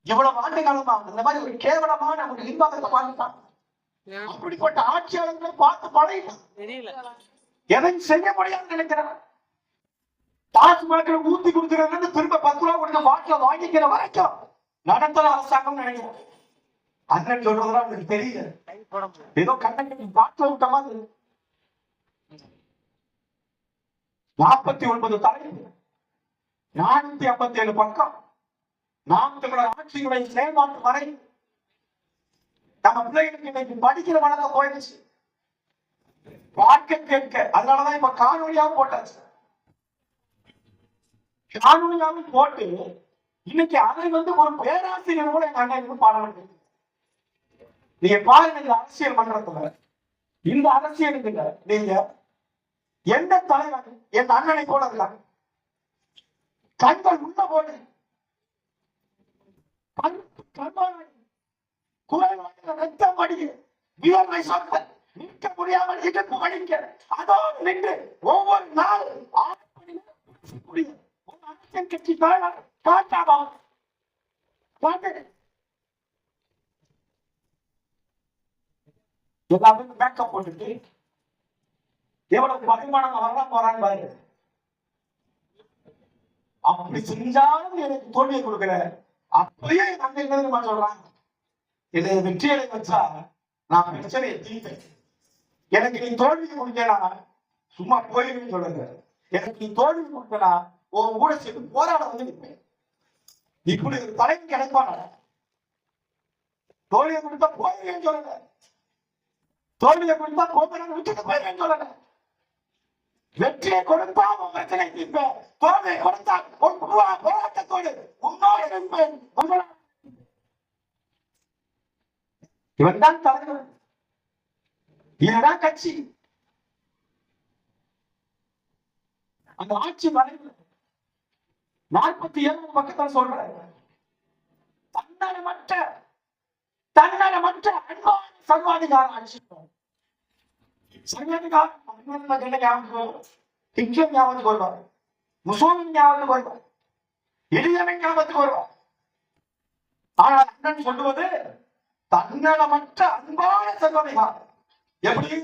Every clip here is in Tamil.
இவ்வளவு ஆண்டு காலமா இந்த மாதிரி ஒரு கேவலமான ஒரு நிர்வாகத்தை பார்த்துட்டான். அப்படிப்பட்ட ஆட்சியாளர்களை பார்த்து பழகிட்டான். எதையும் செய்ய முடியாது நினைக்கிறான். டாஸ்மாக்களை ஊத்தி கொடுக்கிறது திரும்ப 10 ரூபா கொடுத்து வாட்டில வாங்கிக்கிற வரைக்கும் நடத்தல அரசாங்கம் நினைக்கிறேன். அண்ணன் சொல்றதுலாம் அவனுக்கு தெரியல. ஏதோ கண்ணை வாட்டில விட்ட மாதிரி 49 தலைவர் 457 பக்கம் நாம் தமிழர் ஆட்சியுடைய செயல்பாட்டு வரை நம்ம பிள்ளைகளுக்கு இன்னைக்கு படிக்கிற வழக்கம் போயிடுச்சு. வாழ்க்கை கேட்க அதனாலதான் இப்ப காணொலியாவும் போட்டாச்சு. காணொலியாவும் போட்டு இன்னைக்கு அதை ஒரு பேராசிரியர் கூட எங்க அண்ணன் பாடம். நீங்க பாருங்க இந்த அரசியல் மன்றத்துல இந்த அரசியலுக்கு நீங்க எந்த தலைவர் என் அண்ணனை போல இருக்காங்க. கண்கள் உள்ள போது ரத்தம் வடிய வியர்வை சொற்க நிற்க முடியாமல் இடுப்பு வடிக்க அதோடு நின்று ஒவ்வொரு நாள் கட்சி காட்டாமா எல்லாமே மேக்கப் போட்டுட்டு எவ்வளவு வருமானம் வரலாம் போறான்னு பாருங்க. அப்படி செஞ்சாலும் எனக்கு தோல்வியை கொடுக்கிற அப்படியே என்ன சொல்றாங்க, இதை வெற்றியடை வச்சா நான் பிரச்சனையை தீர்ப்பேன். எனக்கு நீ தோல்வி கொடுத்தா சும்மா போயிருன்னு சொல்லுங்க. எனக்கு நீ தோல்வி கொடுத்தா உன் கூட சேர்ந்து போராட வந்து நிற்பேன். இப்படி ஒரு தலைமை கிடைப்பான தோல்வியை கொடுத்தா போயிருன்னு சொல்லுங்க. தோல்வியை கொடுத்தா கோபுரம் விட்டுட்டு போயிருன்னு சொல்லுங்க. வெற்றியை கொடுத்தா உன் பிரச்சனை தீர்ப்பேன். தோல்வியை கொடுத்தா போராட்டத்தோடு உன்னோடு நிற்பேன். இவன் தான் தலைவர், இதுதான் கட்சி. அந்த ஆட்சி வரைவு 47 பக்கத்தில் சொல்ற தன்னலமற்ற அன்பான சர்வாதிகார ஆட்சி. சர்வாதிகாரம் ஞாபகத்துக்கு வருவார், முசோலின் ஞாபகத்துக்கு வருவார், எளியவன் ஞாபகத்துக்கு வருவார். ஆனால் அண்ணன் சொல்லுவது தன்னலமற்ற அன்பான சர்வாதிகாரம். எப்படி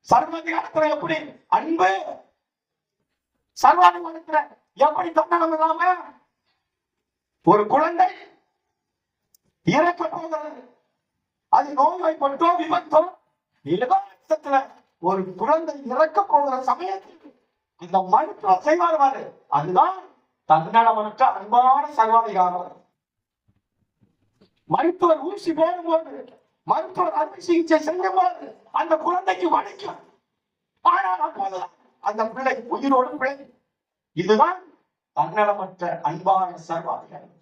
சர்வாதிகாரத்துல எப்படி அன்பு, சர்வாதிகாரத்துல எப்படி தன்னலம் இல்லாம ஒரு குழந்தை இறக்க போகிறது, அது நோய்வாய்ப்பட்டோ விபத்தோ இலவசத்துல ஒரு குழந்தை இறக்க போகிற சமயத்தில் இந்த மருத்துவம் செய்வார். அதுதான் தன்னலமற்ற அன்பான சர்வாதிகாரம். மருத்துவர் ஊசி போடும்போது, மருத்துவர் அறுவை சிகிச்சை செய்யும் போது அந்த குழந்தைக்கு வலிக்கும். ஆனால் அப்போதுதான் அந்த பிள்ளை உயிரோடு பிள்ளை. இதுதான் தன்னலமற்ற அன்பான சர்வாதிகாரம்.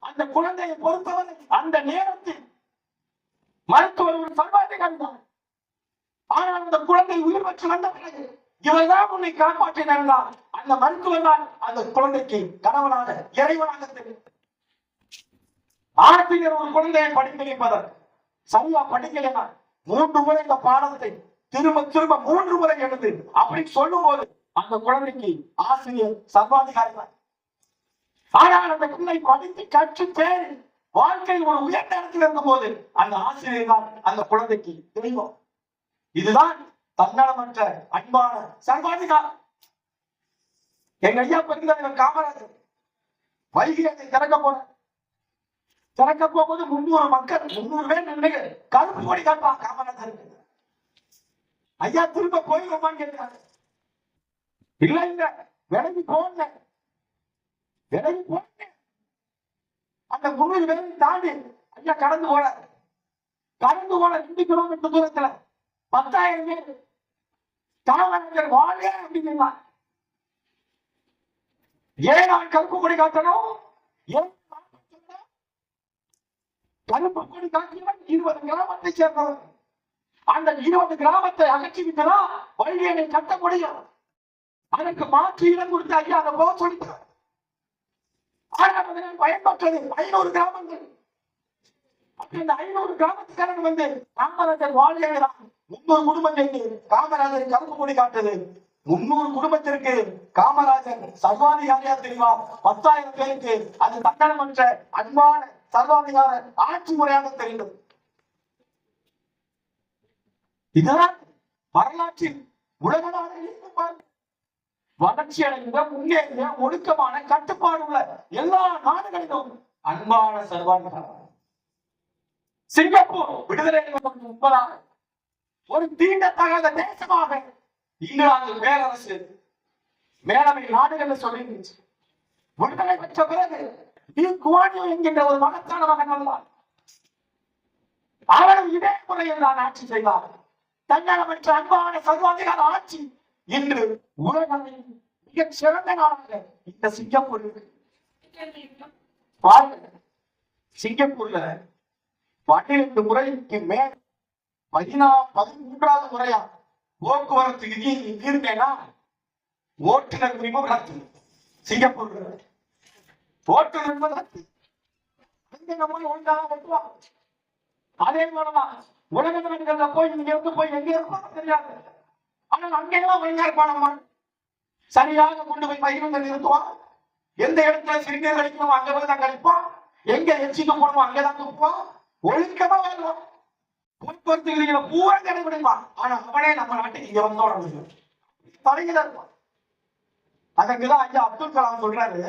அந்த குழந்தையை பொறுத்தவரை அந்த நேரத்தில் மருத்துவர் ஒரு சர்வாதிகாரி தான். ஆனால் அந்த குழந்தை உயிர் பெற்று வந்த பிறகு இவர்தான் உன்னை காப்பாற்றினார். அந்த மருத்துவர் தான் அந்த குழந்தைக்கு கணவனாக இறைவனாக தெரியும். ஆசிரியர் ஒரு குழந்தையை படிக்க வைப்பதற்கு சரியா படிக்கலைன்னா 3 முறை இந்த பாடத்தை திரும்ப 3 முறை எழுது அப்படி சொல்லும் போது அந்த குழந்தைக்கு ஆசிரியர் சர்வாதிகாரி தான். ஆனால் அந்த பிள்ளை படித்து கற்று தேறி வாழ்க்கையில் ஒரு உயர்ந்த இடத்தில் இருக்கும் போது அந்த ஆசிரியர் தான் அந்த குழந்தைக்கு தெரியும். இதுதான் தன்னலமற்ற அன்பான சர்வாதிகாரம். எங்க ஐயா பெருந்தலைவர் காமராஜர் வைகையை திறக்க போகும்போது 300 மக்கள் 300 பேர் நின்று கருப்பு கொடி காட்டுறான் காமராஜர். ஐயா திரும்ப போயிருமான்னு கேட்கிறாங்க. இல்ல விலகி போனேன் அந்த 300 பேரை தாண்டி ஐயா கடந்து போன 2 கிலோமீட்டர் தூரத்துல 10,000 பேர் காமராஜர் வாழ்க அப்படின்னா ஏன் நான் கருப்பு கொடி காட்டணும்? ஏன் கருப்பு கொடி காட்டியவன் 20 கிராமத்தை சேர்ந்தவன். அந்த 20 கிராமத்தை அகற்றிவிட்டதா வழியை கட்ட முடியும். அதற்கு மாற்று இடம் கொடுத்த ஐயா அதை போக சொல்லிட்டார். ஆனால் பயன்பட்டது 500 கிராமங்கள். அந்த 500 கிராமத்துக்காரன் காமராஜர் வாழ்கிறான் 300 குடும்பங்கள் காமராஜர் கருப்பு கொடி காட்டுது. 300 குடும்பத்திற்கு காமராஜர் சர்வாதிகாரியா தெரியுமா? 10,000 பேருக்கு அது தன்னலமற்ற அன்பான சர்வாதிகார ஆட்சி முறையாக தெரிந்தது. இதுதான் வரலாற்றில் உலக நாடுகளில் வளர்ச்சி அடைந்த முன்னேறிய ஒழுக்கமான கட்டுப்பாடு உள்ள எல்லா நாடுகளிலும் அன்பான சர்வாதிகாரம். சிங்கப்பூர் விடுதலை முன்பதாக ஒரு தீண்டத்தகாத தேசமாக இங்கிலாந்து பேரரசு மேலவை நாடுகள் சொல்லி விடுதலை பெற்ற பிறகு என்கின்ற ஒரு மகத்தான மகன் வந்தார். அவரும் இதே முறையில் தான் ஆட்சி செய்தார். தன்னலமற்ற அன்பான சர்வாதிகார ஆட்சி இன்று உலகில் மிக சிறந்த நாடாக இந்த சிங்கப்பூர். சிங்கப்பூர்ல 12 முறைக்கு மேல் 13வது முறையா போக்குவரத்து இருந்தேன்னா ஓட்டுநர் உரிமம் ரத்து. சிங்கப்பூர் ஓட்டுநர் ரத்து. நம்ம ஒன்றாக ஓட்டுவாங்க. அதே போலதான் உலக நாடுகள்ல போய் இங்க இருந்து போய் எங்க இருப்பாங்க தெரியாது. ஆனால் அங்கெல்லாம் வைங்கார்பானமா சரியாக கொண்டு போய் பயிர்களை நிறுத்துவான். எந்த இடத்துல சிறுநீர் கழிக்கணும் அங்க போய் தான் கழிப்பான். எங்க எச்சிக்கு போகணுமோ அங்கதான் கொடுப்பான். ஒழுக்கமா வருவான். போக்குவரத்து விதிகளை பூரா கடைபிடிப்பான். ஆனா அவனே நம்ம நாட்டுக்கு இங்க வந்தோட தலையில இருப்பான். அதற்குதான் ஐயா அப்துல் கலாம் சொல்றாரு,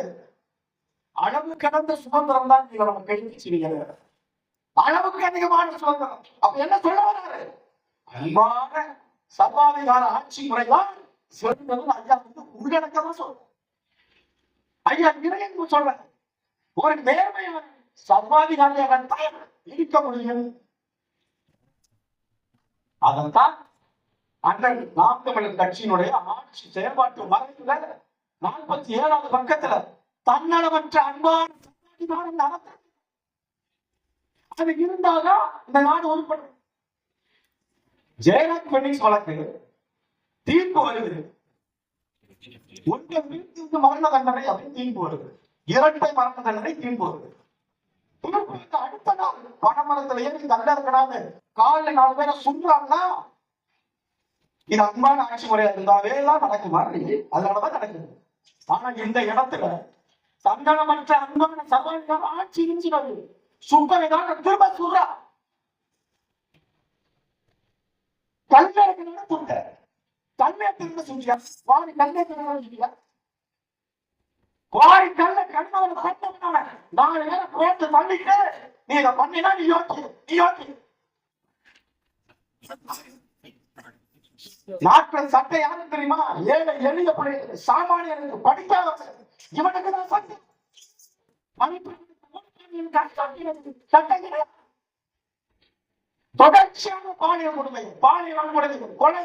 அளவு கடந்த சுதந்திரம் தான் நீங்க நம்ம கைது. அளவுக்கு அதிகமான சுதந்திரம். அப்ப என்ன சொல்ல வர்றாரு? அன்பான சர்வாதிகார ஆட்சி முறைதான் சிறந்தது. ஐயா உள்ளடக்கமா சொல்ற. ஐயா நிறைய சொல்ற ஒரு நேர்மையான சர்வாதிகாரியாக இருக்க முடியும். அதைத்தான் அன்றைய நாம் தமிழர் கட்சியினுடைய ஆட்சி செயல்பாட்டு வரையில 47வது பக்கத்துல தன்னலமற்ற அன்பான சர்வாதிகாரம் நடத்த அது இருந்தால்தான் இந்த நாடு உருப்படும். ஜெயலலிதா பெண்ணிஸ் வழக்கு தீர்ப்பு வருது. ஒன்று வீழ்த்து மரண தண்டனை அப்படின்னு தீர்ப்பு வருது. 2 மரண தண்டனை தீர்ப்பு வருது. அடுத்த நாள் பணமரத்துல ஏறி தண்டனை இருக்கலாம்னு காலையில் 4 பேரை சொல்றாங்கன்னா இது அன்பான ஆட்சி முறையா இருந்தாவே தான் நடக்குமா? அதனாலதான் நடக்குது. ஆனா இந்த இடத்துல தன்னலமற்ற அன்பான சவால்கள் ஆட்சி இருந்துச்சு. சுப்பைதான் திரும்ப சொல்றா கல்வியருக்கு சொல்ற கல்வியை திரும்ப சொல்லியா வாரி கல்வியை சொல்லியா வாரி கல்ல கண்ணவன் கட்டவனால 4 பேரை போட்டு தள்ளிட்டு நீ இதை பண்ணினா நீ யோசி நாட்கள் சட்டை யாரும் தெரியுமா? ஏழை எளிய சாமானியனுக்கு படிக்காத இவனுக்கு தான் சட்டம். தொடர்ச்சியான பாலியல் கொடுமை, பாலியல் வன்முறைகள், கொலை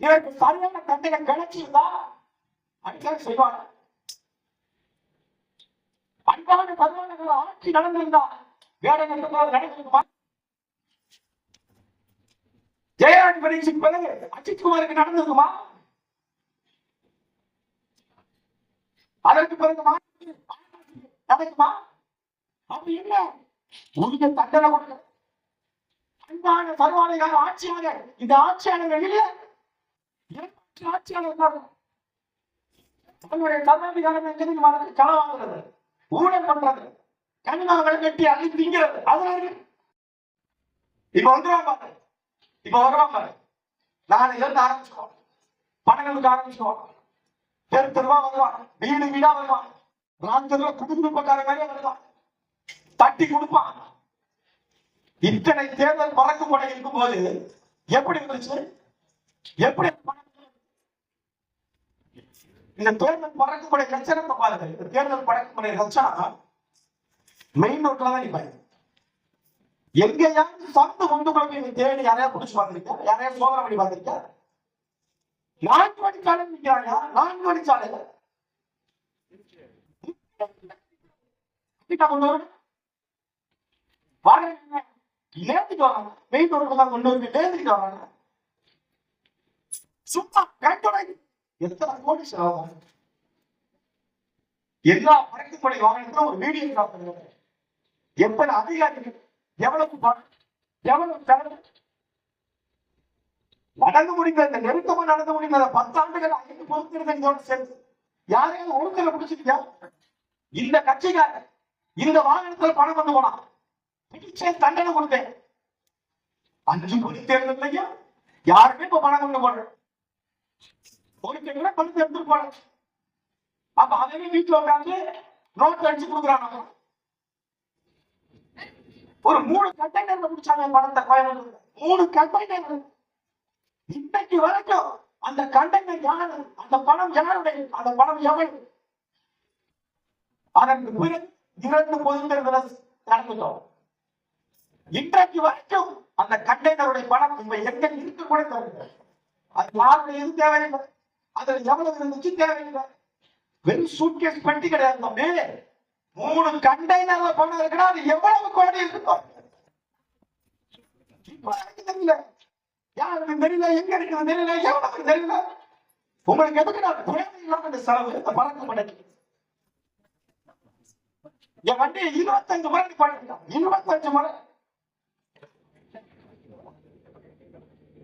இதற்கு சரியான தண்டனை கிடைச்சிருந்தா அடிக்கடி செய்வாங்க. அன்பான பருவங்கள் ஆட்சி நடந்திருந்தா வேற நடந்திருக்குமா? ஜெயலலிதா பரீட்சைக்கு பிறகு அஜித் குமாருக்கு நடந்திருக்குமா? அதற்கு பிறகு நடக்குமா? அப்படி என்ன உரிய தண்டனை கொடுக்க அன்பான சர்வாதிகார ஆட்சியாளர் இந்த ஆட்சியாளர்கள் இல்லை. ஆட்சியாளர் தன்னுடைய சர்வாதிகாரம் எங்களுக்கு களை வாங்குறது, ஊழல் பண்றது, கனிமங்களை கட்டி அள்ளி திங்கிறது. அதனால இப்ப வந்துருவாங்க. இப்ப வருவாங்க. நாளைல இருந்து ஆரம்பிச்சுக்கோம். பணங்களுக்கு ஆரம்பிச்சுக்கோம். தெரு தெருவா வருவான், வீடு வீடா வருவான், ராத்திரில குடும்பக்கார மாதிரியே வருவான், தட்டி கொடுப்பான். இத்தனை தேர்தல் பறக்கும் படை இருக்கும் போது எப்படி இருந்துச்சு? எப்படி இந்த தேர்தல் பறக்கும் படை லட்சணத்தை பாருங்க. இந்த தேர்தல் பறக்கும் படை லட்சணம் மெயின் ரோட்ல தான் நிப்பாங்க. எங்கேயாவது சந்து கொண்டு தேடி யாரையா பிடிச்சு பார்த்திருக்கா? யாரையா சோதனை பண்ணி பார்த்திருக்கா? 4 வழிச்சாலை நிற்கிறாங்க. 4 வழிச்சாலை நேர்ந்துட்டு வராங்க. மெயின் ரோட்ல கொண்டு வந்து நேர்ந்துட்டு வராங்க. சும்மா எத்தனை கோடி செலவாகும்? எல்லா பறக்குப்படை வாகனத்திலும் ஒரு வீடியோ பண்ணுவாங்க. எத்தனை அதிகாரிகள், எவ்வளவு பணம், எவ்வளவு செலவு? நடந்து முடிந்த இந்த நெருக்கமா நடந்து முடிந்த 10 ஆண்டுகள் 5 பொறுத்திருந்தோடு சேர்த்து யாரையும் ஒழுங்கல பிடிச்சிருக்கியா? இந்த கட்சிக்கார இந்த வாகனத்தில் பணம் கொண்டு போனா பிடிச்சே தண்டனை கொடுத்தேன். 5 பொது தேர்தலையும் யாருமே இப்ப பணம் கொண்டு போடுற ஒரு பணத்தை எடுத்துட்டு போன. அப்ப அதே வீட்டுல உட்காந்து நோட் அடிச்சு கொடுக்குறாங்க. ஒரு 3 கண்டெய்னர்ல முடிச்சாங்க பணத்தை கோயம்புத்தூர். 3 கண்டெய்னர். இன்னைக்கு வரைக்கும் அந்த கண்டெய்னர் யாரு, அந்த பணம் யாருடைய, அந்த பணம் எவ்வளவு? அதற்கு பிறகு 2 பொது தேர்தல் நடந்துட்டோம். இன்றைக்கு வரைக்கும் அந்த கண்டெய்னருடைய பணம் இப்ப எங்க இருக்க கூட தேவையில்லை. அது யாருடைய எது தேவையில்லை, அதுல எவ்வளவு இருந்துச்சு தேவையில்லை. வெறும் சூட்கேஸ் பெட்டி கிடையாது தம்பி. 3 கண்டெய்னர்ல பணம் இருக்குன்னா அது எவ்வளவு கோடி இருக்கும் தெரியல. யாருக்கு தெரியல, எங்க இருக்குது தெரியல, எவ்வளவு தெரியல. உங்களுக்கு எதுக்கு நான் தேவையில்லாம இந்த செலவு இந்த பணத்தை பண்ணி என் வண்டியை 25 முறை பண்ணிட்டான். 25 முறை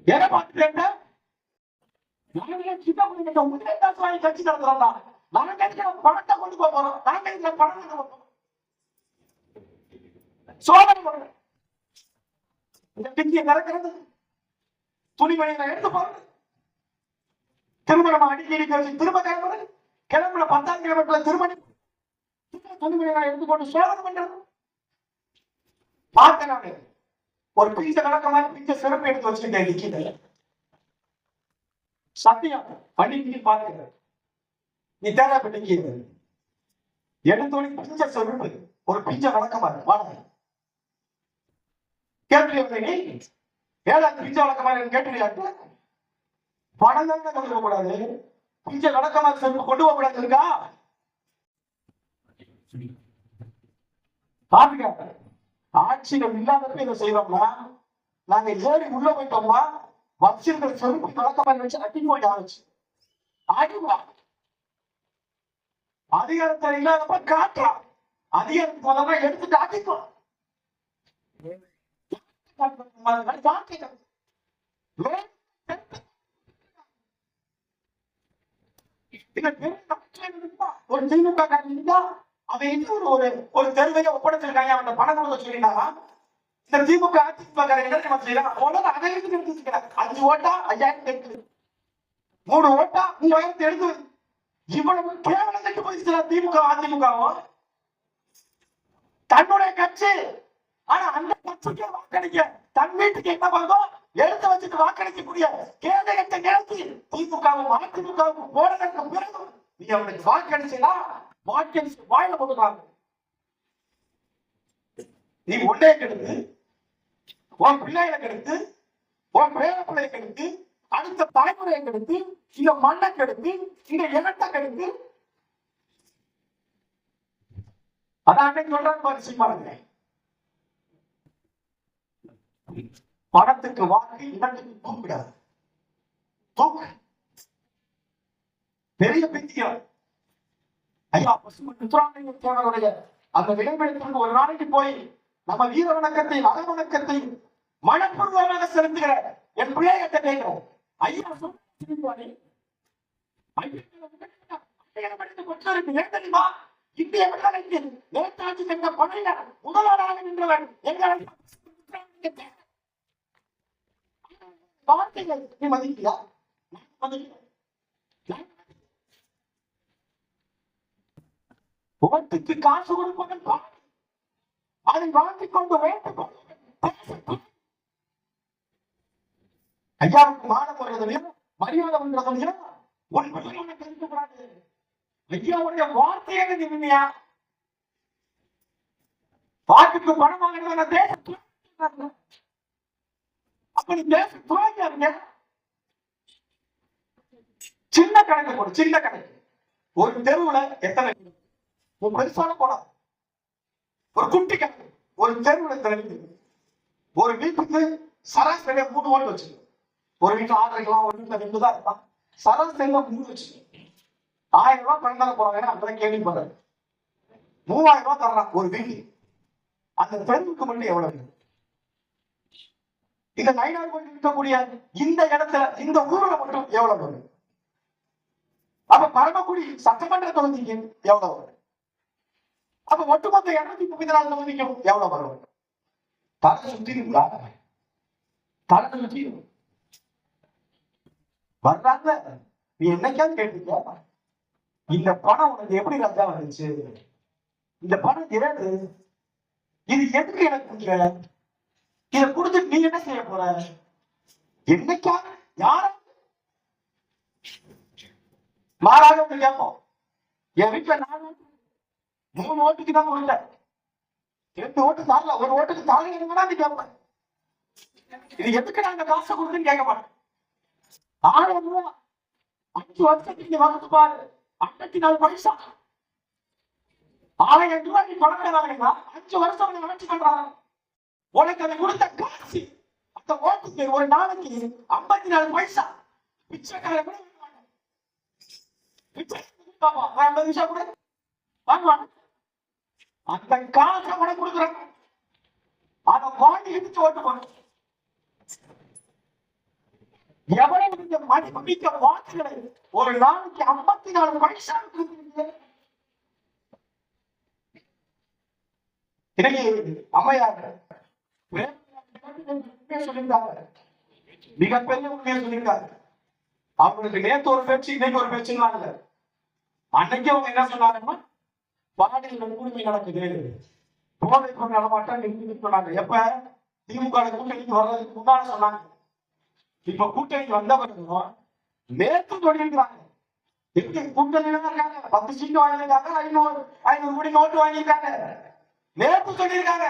என்ன பார்த்துட்டேன். கட்சி நடத்துறோம்டா. நாங்க பணத்தை கொண்டு போறோம். நாங்க பணம் சோதனை பண்ணுறோம். இந்த பிஞ்சியை நடக்கிறது துணிமணிகளை எடுத்து போறது. திருமணம் அடிக்கடி திரும்ப கிளம்புறது. கிளம்புல 10ஆம் கிலோமீட்டர்ல திருமணம் துணிமணிகளை எடுத்து போட்டு சோதனை பண்றது. பார்க்க நானு ஒரு பிஞ்ச கணக்கமாக பிஞ்ச சிறப்பு எடுத்து வச்சிருக்கேன். நிக்கிட்ட சத்தியம் பண்ணிக்கு பார்க்கிறேன். நீ தேவைப்பட்டு எடுத்தோடி பிஞ்ச சிறப்பு ஒரு பிஞ்ச வழக்கமாக வாடகை கேட்டு நீ ஏழாவது பிஞ்ச வழக்கமாக கேட்டுறியாட்டு பணம் தான் கொண்டு போக கூடாது. பிஞ்ச வழக்கமாக சிறப்பு கொண்டு போக கூடாது இருக்கா? பாத்துக்க. ஆட்சிகள் இல்லாதப்ப இதை செய்வோம்னா நாங்க ஏறி உள்ள போயிட்டோம்னா வச்சிருக்கிற செருப்பு வழக்கமாக வச்சு அட்டி போய் ஆச்சு ஆடிவா. அதிகாரத்தில் இல்லாதப்ப காட்டலாம். அதிகாரத்துக்கு முதல்ல எடுத்துட்டு ஆட்டிப்போம். ஒரு திமுக இருந்தா அவன் இன்னொரு ஒரு தெருவையை ஒப்படைச்சிருக்காங்க. அவன் பணம் கொடுக்க சொல்லினா இந்த திமுக அதிமுக என்ன செய்யலாம்? அதை எடுத்து 5 ஓட்டா 5000 எடுத்து 3 ஓட்டா 3000 எடுத்து இவ்வளவு கேவலம் கட்டு போயிடுச்சு திமுக அதிமுகவும். தன்னுடைய கட்சி. ஆனா அந்த கட்சிக்கு வாக்களிக்க தன் வீட்டுக்கு என்ன பண்ணும் எடுத்து வச்சுட்டு வாக்களிக்கக்கூடிய கேடகட்ட நேரத்தி திமுகவும் அதிமுகவும் போனதற்கு பிறகு நீ அவனுக்கு வாக்களிச்சா வாக்களிச்சு வாயில போட்டுக்காங்க. நீ ஒன்னே கெடுத்து உன் பிள்ளைகளை கெடுத்து உன் பேர பிள்ளையை கெடுத்து அடுத்த தலைமுறையை கெடுத்து இந்த மண்ணை கெடுத்து இந்த இனத்தை கெடுத்து அதான் சொல்றாங்க பாருங்க. பணத்துக்கு வாங்கி இடத்துக்கு தூக்கிடாது. தூக்கு பெரிய பித்தியம். ஐயா பசுமனுடைய அந்த விளைவெடுப்பு ஒரு நாளைக்கு போய் நம்ம வீர வணக்கத்தை மத வணக்கத்தை மனப்பூர்வமாக செலுத்துகிற என் பிள்ளைகிட்ட கேட்கிறோம். ஐயா தெரியுமா? இந்திய விடுதலைக்கு நேதாஜி என்ற படையில முதல்வராக நின்றவர் எங்களை வார்த்தைகள் மதிக்கிறா. ஓட்டுக்கு காசு கொடுப்பதன் அதை வாங்கிக் கொண்டு வேண்டும். ஐயாவுக்கு மானம் வருவதையும் மரியாதை பண்றதையும் தெரிவிக்கக்கூடாது. ஐயாவுடைய வார்த்தையை நிர்ணயா வாக்குக்கு பணம் வாங்கின தேச அப்படி தேச துறையாருங்க. சின்ன கணக்கு போடு. சின்ன கணக்கு ஒரு தெருவுல எத்தனை பெருசான படம் ஒரு குட்டி கணக்கு ஒரு தெருவுல எத்தனை ஒரு வீட்டுக்கு சராசரியா 3 ஓட்டு வச்சு ஒரு வீட்டுல 6 இருக்கலாம் ஒரு வீட்டுல 2 தான் இருப்பான். சராசரியா 3 வச்சு 1000 ரூபாய் பணம் போறாங்க. அப்பதான் கேள்விப்படுறாரு 3000 ரூபாய் தர்றான் ஒரு வீட்டு. அந்த தெருவுக்கு மட்டும் எவ்வளவு? இந்த நயினார் கோயில் இருக்கக்கூடிய இந்த இடத்துல இந்த ஊர்ல மட்டும் எவ்வளவு வரும்? அப்ப பரமக்குடி சட்டமன்ற தொகுதிக்கு எவ்வளவு வரும்? அப்ப ஒட்டுமொத்த 234 தொகுதிக்கும் எவ்வளவு வரும்? தலை சுத்திருங்களா? தலை சுத்தி வர்றாங்க. நீ என்னைக்காவது கேட்டீங்க இந்த பணம் உனக்கு எப்படி ரத்தா வந்துச்சு? இந்த பணம் ஏது? இது எதுக்கு எனக்கு இதை கொடுத்துட்டு நீ என்ன செய்ய போற? என்னைக்கா யார மாறாக கேட்போம். என் வீட்டுல 3 ஓட்டுக்கு தான் இல்ல, 2 ஓட்டு தாரல, 1 ஓட்டுக்கு தாரல கேட்பேன். இது எதுக்கு நாங்க காசை கொடுத்துன்னு கேட்க மாட்டேன். 1000 ரூபாய் 5 வருஷத்துக்கு வகுத்து பாரு, 54 பைசா. 1000 ரூபாய் நீ பணத்தை வாங்கினா 5 வருஷம் அமைச்சு பண்றாங்க. உனக்கு அதை கொடுத்த காசு அந்த ஓட்டுக்கு ஒரு நாளைக்கு 54 பைசா. பிச்சைக்கார கூட அந்த காசை உனக்கு கொடுக்குறாங்க. அதை வாங்கி எடுத்து ஓட்டு போன எவ்வளவு நீங்க மதிப்பிக்க வாக்குகளை ஒரு நாளைக்கு 54 பைசா இன்னைக்கு அம்மையார் சொல்லியிருக்காங்க, மிகப்பெரிய உண்மையை சொல்லியிருக்காங்க. அவங்களுக்கு நேற்று ஒரு பேச்சு இன்னைக்கு ஒரு பேச்சுன்னாங்க. அன்னைக்கு அவங்க என்ன சொன்னாங்கன்னா, பாடியில் வன்கொடுமை நடக்குது, போதை பொருள் நடமாட்டம் நிறுத்தி சொன்னாங்க. எப்ப திமுக கூட்டணிக்கு வர்றதுக்கு முன்னால சொன்னாங்க. இப்ப கூட்டணிக்கு வந்த பிறகும் நேற்று சொல்லியிருக்கிறாங்க. எப்படி கூட்டணியில தான் இருக்காங்க, 10 சீட்டு வாங்கியிருக்காங்க, 500 கோடி நோட்டு வாங்கியிருக்காங்க. நேற்று சொல்லியிருக்காங்க.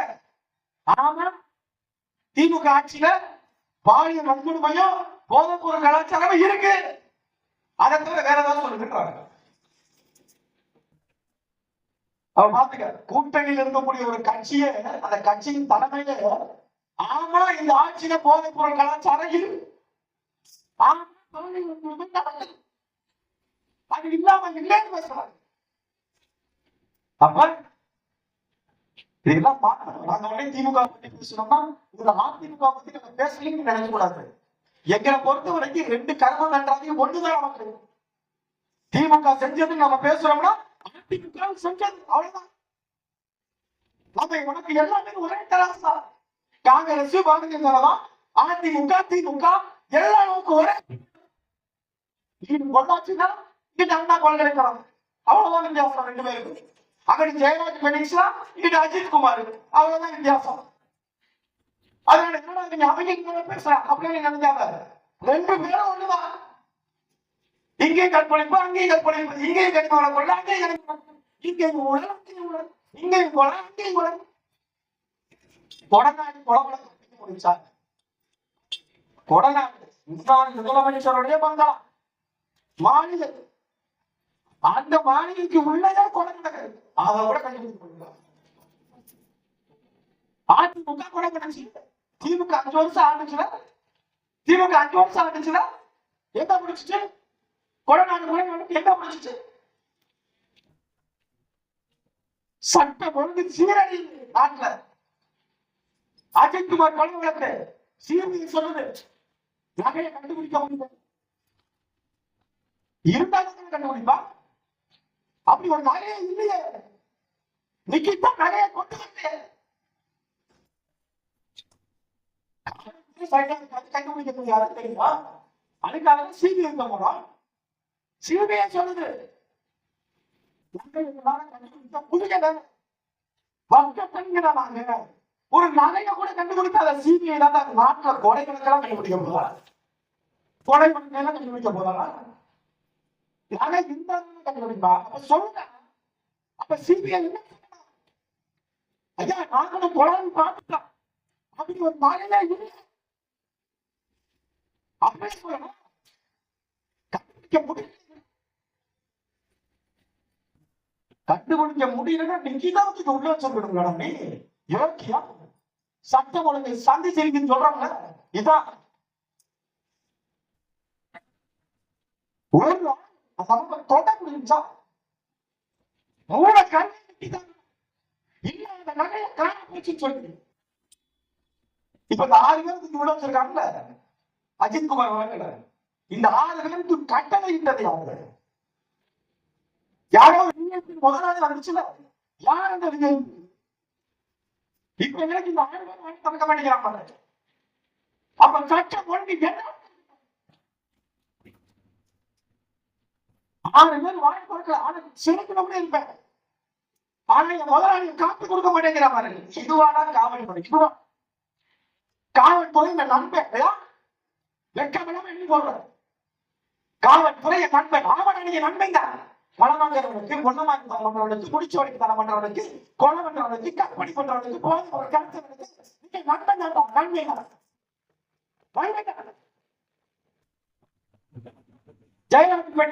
ஆனா திமுக ஆட்சியில பாலியல் வன்கொடுமையும் போதைப் பொருள் கலாச்சாரம் இருக்கு. அதை தவிர வேற ஏதாவது சொல்லிருக்காங்க. அவன் பாத்துக்க, கூட்டணியில் இருக்கக்கூடிய ஒரு கட்சியே அந்த கட்சியின் தலைமையில ஆமா இந்த ஆட்சியில போதைப் பொருள் கலாச்சாரம் இருக்கு, அது இல்லாம இல்லைன்னு பேசுறாங்க. அப்ப இதெல்லாம் பார்க்கணும். நாங்க உடனே திமுக பத்தி பேசணும்னா இதுல அதிமுக பத்தி நம்ம பேசலன்னு நினைக்க கூடாது. எங்களை பொறுத்த வரைக்கும் 2 கர்மம் நன்றாதையும் ஒண்ணுதான் நமக்கு. திமுக செஞ்சது நம்ம பேசுறோம்னா அதிமுக செஞ்சது அவ்வளவுதான். நம்ம உனக்கு எல்லாமே ஒரே தராசா. காங்கிரஸ் பாரதிய ஜனதா அதிமுக திமுக எல்லாம் நமக்கு ஒரே. பொள்ளாச்சுன்னா இங்க அண்ணா கொலை கிடைக்கிறாங்க, அவ்வளவுதான் வித்தியாசம் 2 பேருக்கு. அங்கடி ஜெயராஜ் கணேசா இங்கிட்ட அஜித் குமார், அவ்வளவுதான் வித்தியாசம். அதனால என்னடா நீங்க அவங்க பேசுற அப்படின்னு நினைக்காத, 2 பேரும் ஒண்ணுதான். இங்கே கற்பழிப்பு அங்கேயும் கற்பழிப்பு, இங்கேயும் கனிமவள கொள்ள அங்கேயும் கனிமவள, இங்கேயும் ஊழல் அங்கேயும் ஊழல், இங்கேயும் கொலை அங்கேயும் கொலை. கொடநாடு கொலை முடிச்சாங்க. கொடநாடு முன்னாள் முதலமைச்சருடைய பங்களா மாநில, அந்த மாநிலத்துக்கு உள்ளதே கொலை நடக்குது. அதை கூட கண்டுபிடிச்சு அதிமுக கொலை பண்ணுச்சு. திமுக 5 வருஷம் ஆண்டுச்சுல, திமுக 5 வருஷம் ஆண்டுச்சுல எங்க பிடிச்சிச்சு? கொடநாடு கொலை எங்க பிடிச்சிச்சு? சட்டம் ஒழுங்கு சீரழி நாட்டுல. அஜித் குமார் கொலை வழக்கு சிபிஐ சொல்லுது நகையை கண்டுபிடிக்க முடியும், இருந்தாலும் கண்டுபிடிப்பா. அப்படி ஒரு நகையே இல்லையே, நிக்கிட்டா நகையை கொண்டு வந்து கண்டுபிடிக்க முடியாது தெரியுமா? அதுக்காக சிபிஐ போறோம். சிபிஐ சொல்லுது ஒரு நகையை கூட கண்டுபிடிக்காத சிபிஐ தான் நாட்டுல கொலை கணக்கெல்லாம் கண்டுபிடிக்க போறாங்க. கொலை கணக்கெல்லாம் கண்டுபிடிக்க போறாங்க. நகை இந்த கண்டுபிடிப்பா. அப்ப சொல்லுங்க, அப்ப சிபிஐ ஐயா நாங்களும் கொலைன்னு பார்த்துட்டோம், அப்படி ஒரு நகையே இல்லை அப்படி சொல்லணும். கண்டுபிடிக்க முடியல, கண்டுபிடிக்க முடியலன்னா நீங்கதான் வச்சுட்டு உள்ள வச்சிருக்கணும் மேடம். நீ யோக்கியா சட்டம் ஒழுங்கு சந்திச்சிருக்குன்னு சொல்றாங்க. இதான் ஒரு சமூக தொட முடிஞ்சா மூல கண்ணி இல்லாத நகையை காண போச்சுன்னு சொல்லி இப்ப இந்த 6 பேருக்கு இவ்வளவு வச்சிருக்காங்கல்ல அஜித்குமார் வழங்கல, இந்த 6 பேருக்கு கட்டளை இட்டது யாரு? யாரோ முதலாளி வந்துச்சுல, யார் அந்த விஜய்? இப்ப எனக்கு இந்த 6 பேர் வாங்கி திறக்க மாட்டேங்கிறாங்க. அப்ப சட்டம் ஒழுங்கு என்ன? 6 பேர் வாங்கி திறக்கல, ஆனா சிறப்பு இருப்பேன். ஆனா என் முதலாளி காப்பி கொடுக்க மாட்டேங்கிற மாதிரி. இதுவானா காவல்துறை? இதுவா காவல்துறை? என் நண்பன் வெக்கமெல்லாம் எழுதி போடுற காவல்துறை என் நண்பன். ஆவண நண்பன் தான். மலமாங்கிறவனுக்கு, பொண்ணமாக்கி தரம் பண்றவனுக்கு, முடிச்சு வரைக்கும் தரம் பண்றவனுக்கு, கொலை பண்றவனுக்கு, கற்பனை பண்றவனுக்கு, போதை கருத்தவனுக்கு நண்பன் தான். நன்மை ஜெயலலிதா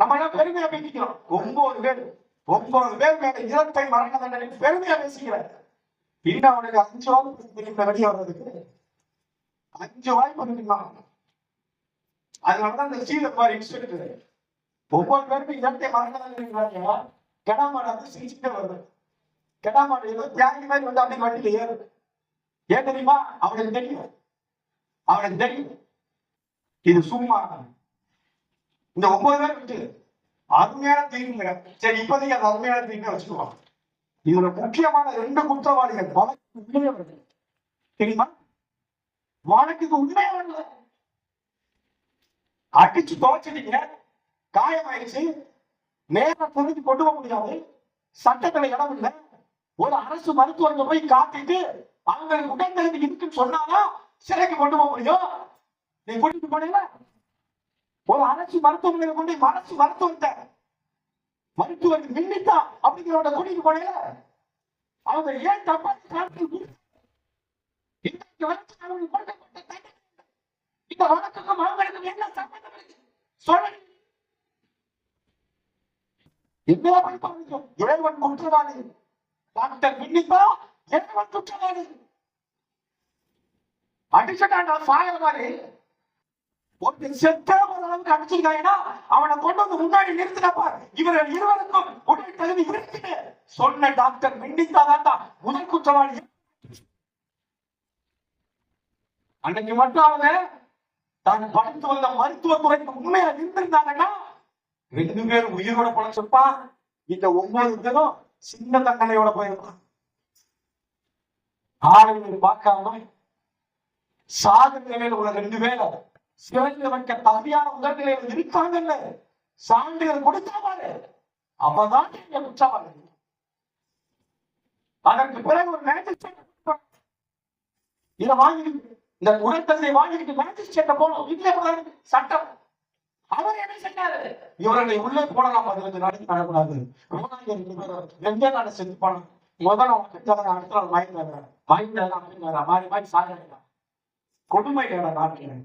நம்ம எல்லாம் பெருமையா பேசிக்கிறோம். 9 பேர் மேல இரட்டை மரண தண்டனை பெருமையா பேசிக்கிறார். இன்னும் அவனுக்கு 5 வாய்ப்பு வெளியே வர்றதுக்கு 5 வாய்ப்பு இருக்கலாம். அதனாலதான் இந்த சீலப்பார் இன்ஸ்டியூட் 9 பேருக்கு இரட்டை மரண தண்டனை கெடாமாடு வந்து சிரிச்சுட்டே வருது. கெடாமாடு ஏதோ தியாகி மாதிரி வந்து அப்படி வண்டியில ஏறுது. ஏன் தெரியுமா? அவனுக்கு தெரியும் இது சும்மா. இந்த 9 பேர் விட்டு அருமையான தீர்வுங்க. சரி, இப்போதைக்கு அது அருமையான தீர்வு வச்சுக்குவோம். இதுல முக்கியமான 2 குற்றவாளிகள் வழக்கு தெரியுமா? வழக்குக்கு உண்மையான அடிச்சு துவைச்சிட்டீங்க, காயமாயிடுச்சு, நேரம் பொருத்தி கொண்டு போக முடியாது, சட்டத்துல இடம் இல்லை. ஒரு அரசு மருத்துவர்கள் போய் காத்திட்டு அவங்களுக்கு உடன்தகுதி இருக்குன்னு சொன்னாதான் சிறைக்கு கொண்டு போக முடியும். நீ கூட்டிட்டு போனீங்களா? ஒரு அரசு மருத்துவமனை கொண்டு அரசு மருத்துவர் மின்னித்தா அப்படிங்கிறவங்க கூட்டிட்டு போனீங்க. அவங்க ஏன் தப்பா இந்த வழக்குக்கும் அவங்களுக்கும் என்ன சம்பந்தம் இருக்கு? சொல்லுங்க. இறைவன் குற்றவாளி. டாக்டர் மின்னித்தா இறைவன் குற்றவாளி. அடிச்சுட்டாண்டா சாயல் மாதிரி ஒரு செத்த அளவுக்கு அடிச்சிருக்காங்கன்னா அவனை கொண்டு வந்து முன்னாடி நிறுத்தினப்ப இவர்கள் இருவருக்கும் உடல் தகுதி இருக்கு சொன்ன டாக்டர் மின்னித்தாதான் முதல் குற்றவாளி. அன்னைக்கு மட்டும் அவங்க தான் படித்து வந்த மருத்துவத்துறைக்கு உண்மையா இருந்திருந்தாங்கன்னா 2 பேரும் உயிரோட பொழைச்சிருப்பா. இந்த 9 பேரும் சின்ன தண்டனையோட போயிருப்பான். ஆளுநர் பார்க்காம சாகு நிலையில் உள்ள 2 பேரும் சிறையில் வைக்க தகுதியான உடல்நிலையில் இருக்காங்கல்ல, சான்றிதழ் கொடுத்தாரு. அப்பதான் குற்றவாளி. அதற்கு பிறகு ஒரு மேஜிஸ்ட்ரேட் இதை வாங்கி இந்த உடற்தகுதியை வாங்கிட்டு மேஜிஸ்ட்ரேட்ட போனோம். வீட்டுல சட்டம் அவர் என்ன செஞ்சாரு? இவர்களை உள்ளே போடலாம், 15 நாளைக்கு நடக்கூடாது. 2 நாள் செஞ்சு போனோம். முதல்ல அவங்க அடுத்த நாள் வாங்கிட்டு மாறி சாக கொடுமை நாட்டில்.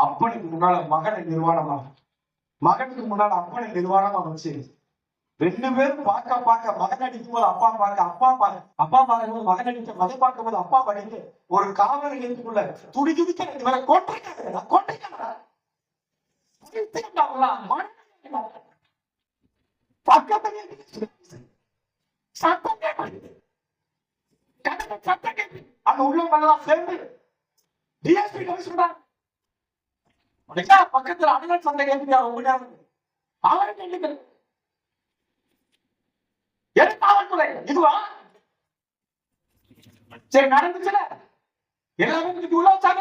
அப்பனுக்கு முன்னால மகனை நிர்வாணமாக, மகனுக்கு முன்னால அப்பனை நிர்வாணமா வச்சு 2 பேரும் பார்க்க மகன் அடிக்கும் போது அப்பா பார்க்கும்போது மகன் அடிக்க, மகன் பார்க்கும் போது அப்பா படித்து ஒரு காவல் நிலையத்துக்குள்ள துடிக்க 2 பேரை கொண்டிருக்காங்க. அந்த உள்ளவங்கெல்லாம் சேர்ந்து டிஎஸ்பி கமிஷனர் பக்கத்துல அண்ணன் சந்தை கேட்க அவருக்கு காவல்துறை இதுவா? சரி, நடந்துச்சுல எல்லாரும் உள்ள வச்சாங்க,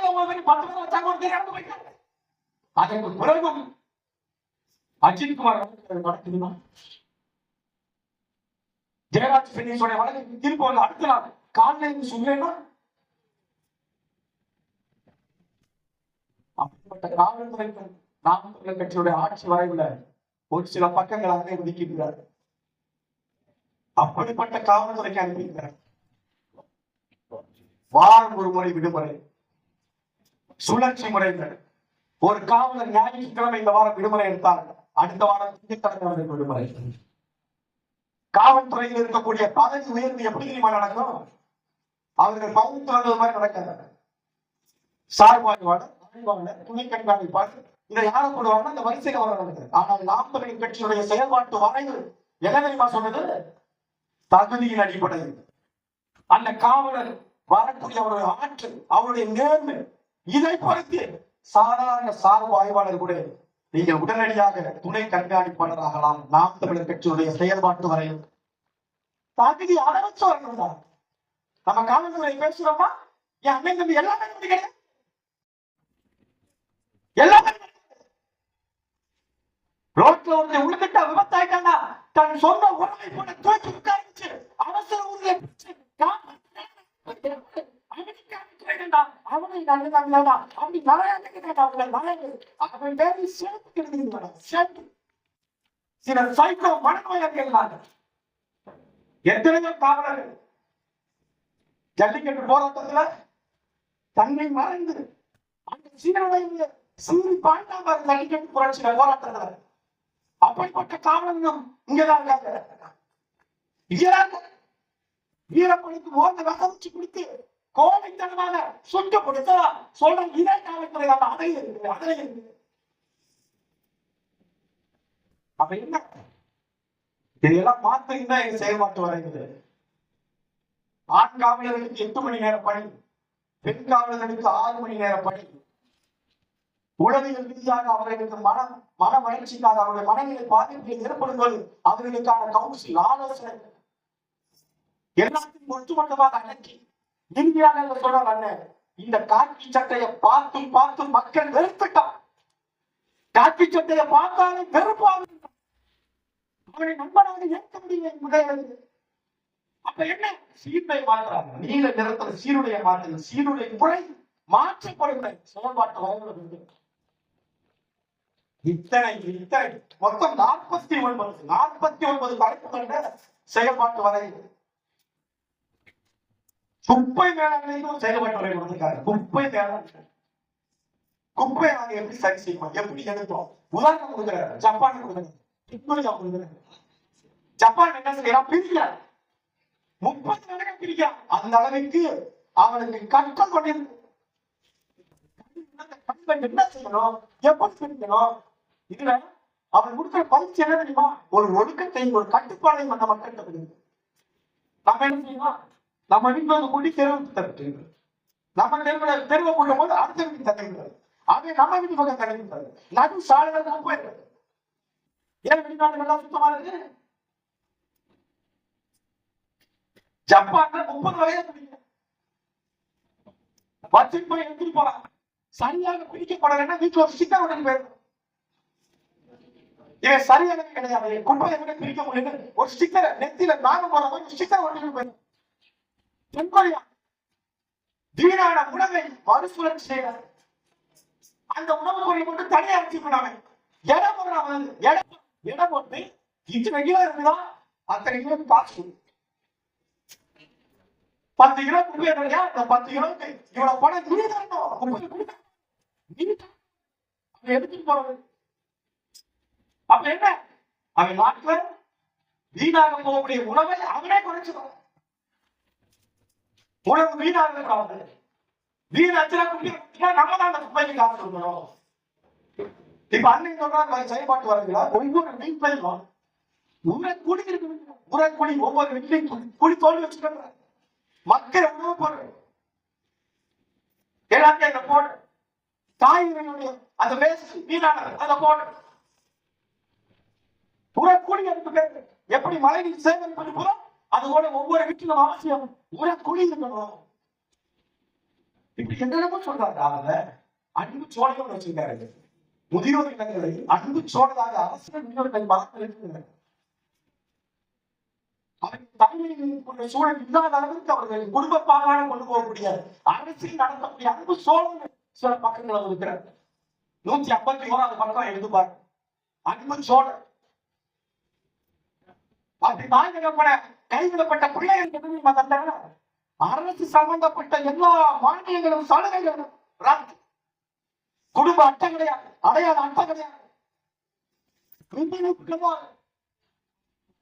10 பேர் வச்சாங்க. அதற்கு பிறகு அஜித்குமார் நடக்குதுன்னா ஜெயராஜ் பினிஷோட வழக்கு தீர்ப்பு வந்து அடுத்த நாள் காலையில் சொல்லேன்னா அப்படிப்பட்ட காவல்துறை நாம் கட்சியுடைய ஆட்சி வரைவுல ஒரு சில பக்கங்கள் அங்கே ஒதுக்கிட்டார். அப்படிப்பட்ட காவல்துறைக்கு அனுப்பியிருக்கிறார். வாரம் ஒரு முறை விடுமுறை, சுழற்சி முறைகள். ஒரு காவலர் ஞாயிற்றுக்கிழமை இந்த வாரம் விடுமுறை எடுத்தார், அடுத்த வாரம் திங்கட்கிழமை விடுமுறை. காவல்துறையில் இருக்கக்கூடிய பதவி உயர்வு எப்படி தெரியுமா நடக்கும்? அவர்கள் பகுத்து மாதிரி நடக்காது. சார்பாய்வாளர், துணை கண்காணிப்பாளர், இதை யாரை போடுவாங்கன்னா இந்த வரிசையில் வர நடக்குது. ஆனால் நாம் தமிழர் கட்சியுடைய செயல்பாட்டு வரைவு என்ன தெரியுமா சொன்னது? தகுதியின் அடிப்படையில் அந்த காவலர் வரக்கூடிய அவருடைய ஆற்றல், அவருடைய நேர்மை, இதை பொறுத்து சாதாரண சார்பு ஆய்வாளர் கூட நீங்கள் உடனடியாக துணை கண்காணிப்பாளராகலாம். நாம் தமிழர் கட்சியுடைய செயல்பாட்டு வரையில் தகுதி அளவச்சு வரணும். நம்ம காலங்களை பேசுறோமா? என் அண்ணன் தம்பி எல்லாமே கிடையாது, எல்லாமே ரோட்ல ஒரு உழுதுட்ட விபத்தாயிட்டானா தன் சொந்த உறவை போல தூக்கி உட்கார்ந்துச்சு அவசர ஊர்ல அவனை நல்லதாங்களா அப்படி அவன் பேரு சேர்த்து கிடைக்குது. சில சைக்கோ மனநோயாளிகள் எத்தனையோ காவலர்கள் ஜல்லிக்கட்டு போராட்டத்துல தன்னை மறைந்து அந்த சீரவையில் சீறி பாய்ந்தாங்க ஜல்லிக்கட்டு புரட்சியில போராட்டத்துல. அப்படிப்பட்ட காவலர்களும் இங்கதான் வீரப்பணிக்கு மோத வசதிச்சு கொடுத்து கோவைத்தனமாக சுட்டு கொடுத்தா சொல்ற இதே காவல்துறை அதை இருக்கு அதில் இருக்கு. அப்ப என்ன இதெல்லாம் மாத்திரம் தான் எங்க செயல்பாட்டு வரைக்குது. ஆண் காவலர்களுக்கு 8 மணி நேர பணி, பெண் காவலர்களுக்கு 6 மணி நேர பணி. உளவியல் ரீதியாக அவர்களுக்கு மன வளர்ச்சிக்காக அவருடைய மனநிலை பாதிப்பை ஏற்படும்போது அவர்களுக்கான கவுன்சில் ஆலோசனை எல்லாத்தையும் ஒட்டுமொத்தமாக அடக்கி இந்தியாக சொல்றாங்க. இந்த காக்கி சட்டையை பார்த்து பார்த்து மக்கள் வெறுத்துட்டான். காக்கி சட்டையை பார்த்தாலே வெறுப்பாக அவனை நண்பனாக ஏற்க முடியல. அப்ப என்ன சீருடை மாற்றாங்க, நீல நிறத்தில் சீருடைய மாற்று, சீருடை முறை மாற்றப்படுகிற செயல்பாட்டு வரைவு இத்தனை மொத்தம் 49 வரைப்பு செயல்பாட்டு வரைவு. குப்பை மேலாண்மைக்கும் செயல்பாட்டு வரை கொடுத்திருக்காரு. குப்பை மேலாண்மை, குப்பை நாங்க எப்படி சரி செய்வோம், எப்படி எடுத்தோம். உதாரணம் கொடுக்குறாரு, ஜப்பான் கொடுக்குறாரு. ஜப்பான் என்ன செய்யலாம், பிரிக்கிறார், 30 நாளைக்கு பிரிக்கிறார். அந்த அளவுக்கு அவனுக்கு கற்கள் கொண்டிருக்கு. என்ன செய்யணும், எப்படி பிரிக்கணும், இதுல அவன் கொடுக்கிற பயிற்சி என்ன தெரியுமா, ஒரு ஒழுக்கத்தை ஒரு கட்டுப்பாடை அந்த மக்கள் நம்ம என்ன செய்யணும், நம்ம வீட்டுல வந்து கூட்டி தெருவுக்கு தட்டு, நம்ம தெருவை கூட்டும் போது அடுத்த வீட்டுக்கு தட்டுகிறது. அதே நம்ம வீட்டு பக்கம் தடுக்கிறது. நடு சாலைகள் போயிருக்கு. ஏன் வெளிநாடுகள்லாம் சுத்தமா இருக்கு? ஜப்பான்ல 30 வயது வச்சுட்டு போய் எடுத்துட்டு போறாங்க. சரியாக பிடிக்கப்படலைன்னா வீட்டுல ஒரு ஸ்டிக்கர் ஒன்று போயிடும். இவன் சரியாக கிடையாது, குப்பையை விட பிரிக்க முடியுது, ஒரு ஸ்டிக்கர் நெத்தியில நாங்க போற மாதிரி ஸ்டிக்கர் ஒன்று போயிடும். தென்கொரியா வீணான உணவை மறுசுழற்சி செய்யறாங்க. அந்த உணவு பொருளை கொண்டு தனியா வச்சுக்கிறாங்க. இடம் போடுறாங்க, இடம் போட்டு இத்தனை கிலோ இருக்குதா அத்தனை கிலோ காசு, 10 கிலோ குப்பை கிடையா, அந்த 10 கிலோக்கு இவ்வளவு பணம் நீ தரணும். எடுத்துட்டு போறது. அப்ப என்ன, அவன் நாட்டுல வீணாக போகக்கூடிய உணவை அவனே குறைச்சிடும். உணவு வீணாக வீணாச்சுனா நம்ம தான் அந்த குப்பைக்கு காசு கொடுக்கணும். இப்ப அன்னைக்கு சொல்றாங்க செயல்பாட்டு வரீங்களா, ஒவ்வொரு வீட்லையும் உரக்குடி இருக்கு. உரக்குடி ஒவ்வொரு வீட்லையும் குடி தோல்வி வச்சுக்கிறாங்க. மக்கள் உணவு பொருள் எல்லாத்தையும் அந்த போடு, காய்கறிகளுடைய அந்த வேஸ்ட் வீணானது அதை போடு. உரக்குடி அதுக்கு பேரு. எப்படி மழைநீர் சேகரிப்பது போல அது கூட ஒவ்வொரு வீட்டிலும் அவசியம் உரக்குடி இருக்கணும். இப்படி என்னென்னமோ சொல்றாங்க. அதுல அன்பு சோழகம் வச்சிருக்காரு. முதியோர் இல்லங்களை அன்பு சோழதாக அரசியல் முன்னோர்கள் மறந்து தலைமையில் சூழல் இல்லாத அளவுக்கு அவர்கள் குடும்ப பாங்கான கொண்டு போகக்கூடிய அரசியல் நடத்தக்கூடிய அன்பு சோழன் சில பக்கங்கள் இருக்கிறார். 151வது பக்கம் எழுதுபார் அன்பு சோழன். அப்படி கைவிடப்பட்ட பிள்ளைகள் அரசு சம்பந்தப்பட்ட எல்லா மானியங்களும் சலுகைகளும் ரத்து. குடும்ப அட்டை கிடையாது, அடையாள அட்டை கிடையாது.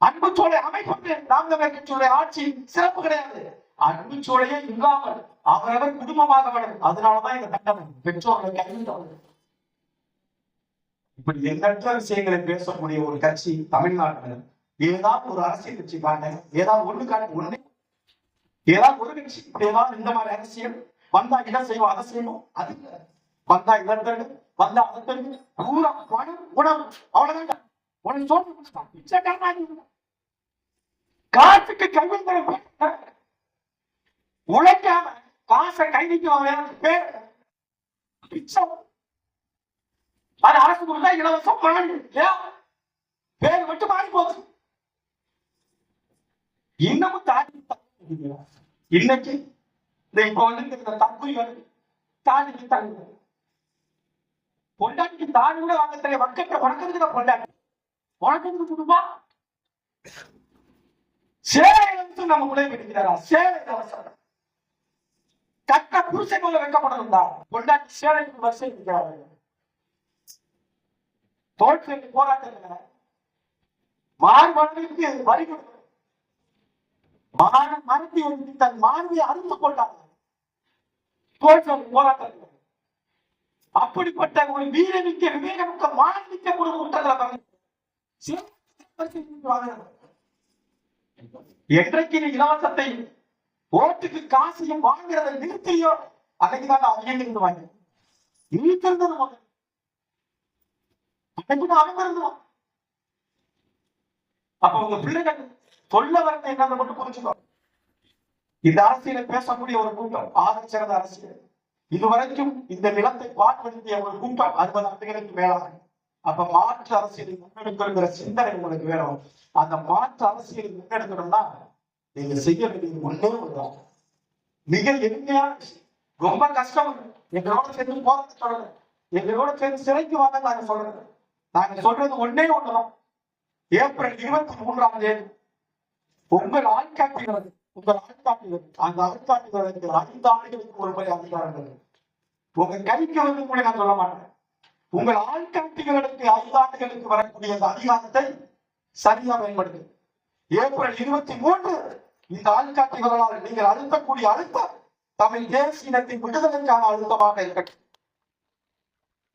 அன்பு சோலை அமைப்பு நாம் தமிழர் கட்சியுடைய ஆட்சி சிறப்பு கிடையாது. அன்பு சோலையே இல்லாமல் அவரவர் குடும்பமாக வளரும். அதனாலதான் இந்த கட்டணம் பெற்றோர்களை கைவிட்டவர். இப்படி எண்ணற்ற விஷயங்களை பேசக்கூடிய ஒரு கட்சி தமிழ்நாட்டில் ஏதாவது ஒரு அரசியல் கட்சி காட்ட, ஏதாவது ஒண்ணு காட்ட, ஒண்ணு ஏதாவது ஒரு கட்சி ஏதாவது இந்த மாதிரி அரசியல் வந்தா இதை செய்வோம் அதை செய்யணும், அது இல்ல. வந்தா இழந்தது வந்தா அதற்கு பூரா பணம் உணவு அவ்வளவுதான். உனக்கு சொல்ல பிச்சைக்காரன் காசுக்கு கையில் உழைக்காம காசை கைதிக்கு பேர் பிச்சை. அது அரசு கொடுத்தா இலவசம் பேர் மட்டும் மாறி போச்சு. இன்னமும் தாண்டி இன்னைக்கு இப்ப வந்து தற்கொலைகள் தாண்டி தாண்டி பொண்டாட்டிக்கு தாண்டி கூட வாங்க தெரிய மக்கள் வணக்கத்துக்கு தான் பொண்டாட்டி வணக்கத்துக்கு கொடுப்பா. சேலை நம்ம உடை பிடிக்கிறாரா? சேலை அவசரம் கட்ட புருஷை போல வைக்கப்படணும் தான் பொண்டாட்டி சேலைக்கு வரிசை இருக்கிறார்கள். தோற்று போராட்டத்துல மார்பர்களுக்கு வரி கொடுக்கணும். மரத்தை ஒன்று தன் மார்பை அறுத்து கொண்டாங்க தோற்று போராட்டத்தில். அப்படிப்பட்ட ஒரு வீரமிக்க விவேகமிக்க மாண்பிக்க ஒரு கூட்டங்களை என்றைக்கு இலவசத்தை ஓட்டுக்கு காசையும் வாங்குறதை நிறுத்தியோ அன்னைக்குதான் அவங்க வாங்க நிறுத்திருந்தது அவங்க இருந்தோம். அப்ப உங்க பிள்ளைகள் சொல்ல வரது என்ன மட்டும் புரிஞ்சுக்கோ. இந்த அரசியலை பேசக்கூடிய ஒரு கூட்டம் ஆகச்சிறந்த அரசியல். இதுவரைக்கும் இந்த நிலத்தை பாடுபடுத்திய ஒரு கூட்டம் 60 ஆண்டுகளுக்கு மேலாக. அப்ப மாற்று அரசியலை முன்னெடுக்கிற சிந்தனை உங்களுக்கு வேணும். அந்த மாற்று அரசியலை முன்னெடுக்கணும்னா நீங்க செய்ய வேண்டியது ஒன்னே ஒன்றுதான். மிக எளிமையான ரொம்ப கஷ்டம். எங்களோட சேர்ந்து போராட்ட சொல்றது, எங்களோட சேர்ந்து சிறைக்கு வாங்க நாங்க சொல்றது. நாங்க சொல்றது ஒன்னே ஒண்ணுதான். ஏப்ரல் 23ஆம் தேதி உங்கள் ஆள்காட்டிகிறது அந்த ஆள்காட்டுகளுக்கு 5 ஆண்டுகளுக்கு ஒரு முறை அதிகாரங்கள் உங்க கைக்கு வந்து கூட நான் சொல்ல மாட்டேன். உங்கள் ஆள்காட்டிகளுக்கு 5 ஆண்டுகளுக்கு வரக்கூடிய அந்த அதிகாரத்தை சரியா பயன்படுத்து. ஏப்ரல் 23 இந்த ஆள்காட்டிகளால் நீங்கள் அழுத்தக்கூடிய அழுத்தம் தமிழ் தேசியத்தின் விடுதலைக்கான அழுத்தமாக இருக்கட்டும்.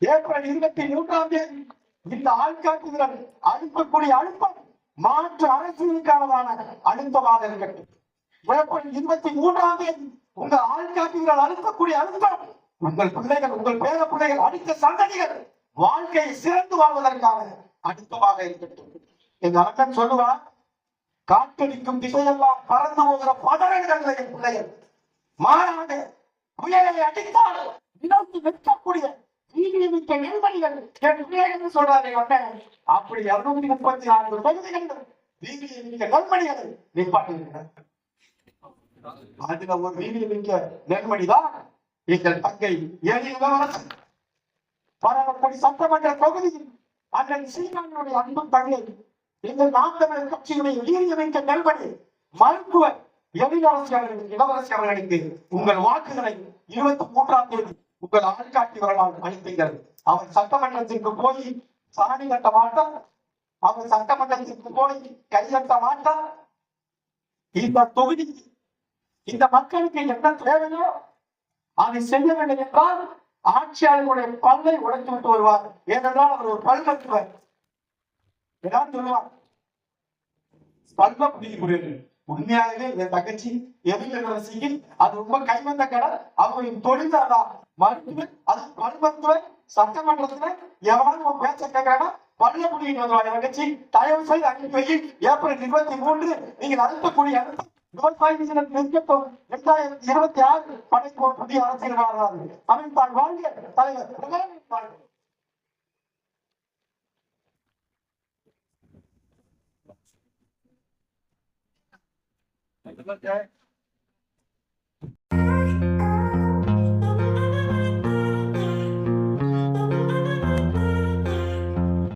ஏப்ரல் 23ஆம் தேதி இந்த ஆள்காட்டுகள் அழுத்தக்கூடிய அழுத்தம் மாற்று அரசியலுக்கானதான அழுத்தமாக இருக்கட்டும். ஏப்ரல் 23ஆம் தேதி உங்கள் ஆள்காட்டுகள் அழுத்தக்கூடிய அழுத்தம் உங்கள் பிள்ளைகள், உங்கள் பேர பிள்ளைகள், அடுத்த சந்ததிகள் வாழ்க்கையை சிறந்து வாழ்வதற்கான அழுத்தமாக இருக்கட்டும். எங்க அண்ணன் சொல்லுவான், காற்றடிக்கும் திசையெல்லாம் பறந்து போகிற பதறல்கள் என் பிள்ளைகள். மாறாக புயலை அடித்தால் நிற்கக்கூடிய நெல்மணிகள் என் பிள்ளைகள் சொல்றாரு. அப்படி 234 தொகுதிகள் நெல்மணிகள் நிற்பாட்டிருக்கிறார். அதுல ஒரு வீதியை மிக்க நெல்மணிதான் எங்கள் தங்கை இளவரசன். பரவப்படி சட்டமன்ற தொகுதியில் அண்ணன் சீமானுடைய அன்பு தங்கை எங்கள் நாம் தமிழர் கட்சியுடைய வீரியமிக்க நெல்மணி மருத்துவர் இளவரசி அவர்களுக்கு உங்கள் வாக்குகளை 23ஆம் தேதி உங்கள் ஆள்காட்டி வரலாறு அளித்தீர்கள். அவர் சட்டமன்றத்திற்கு போய் சாணி கட்ட மாட்டார், அவர் சட்டமன்றத்திற்கு போய் கையெட்ட மாட்டார். இந்த தொகுதி இந்த மக்களுக்கு என்ன தேவையோ அதை செய்யவில்லை என்றால் ஆட்சியாளர்களுடைய பல்லை உடைத்து விட்டு வருவார். ஏனென்றால் அவர் ஒரு பல் மருத்துவர். சொல்லுவார் பல்ல புரியுது. உண்மையாகவே என் தங்கச்சி எதிர்கட்சியில் அது ரொம்ப கைவந்த கடை. அவங்களுக்கு தொழில்தான் மருத்துவர், அது பல் மருத்துவர். சட்டமன்றத்துல எவனாலும் பேச்ச கேட்கிறானா பல்ல புடிக்கிட்டு வந்துருவாங்க. என் தங்கச்சி தயவு செய்து அனுப்பி வை. ஏப்ரல் 23 நீங்கள் அழுத்தக்கூடிய அடுத்த விவசாய நிற்கட்டும். 2026 படைப்பு புதிய அரசியல் அமைப்பால் வாழ்க தலைவர்.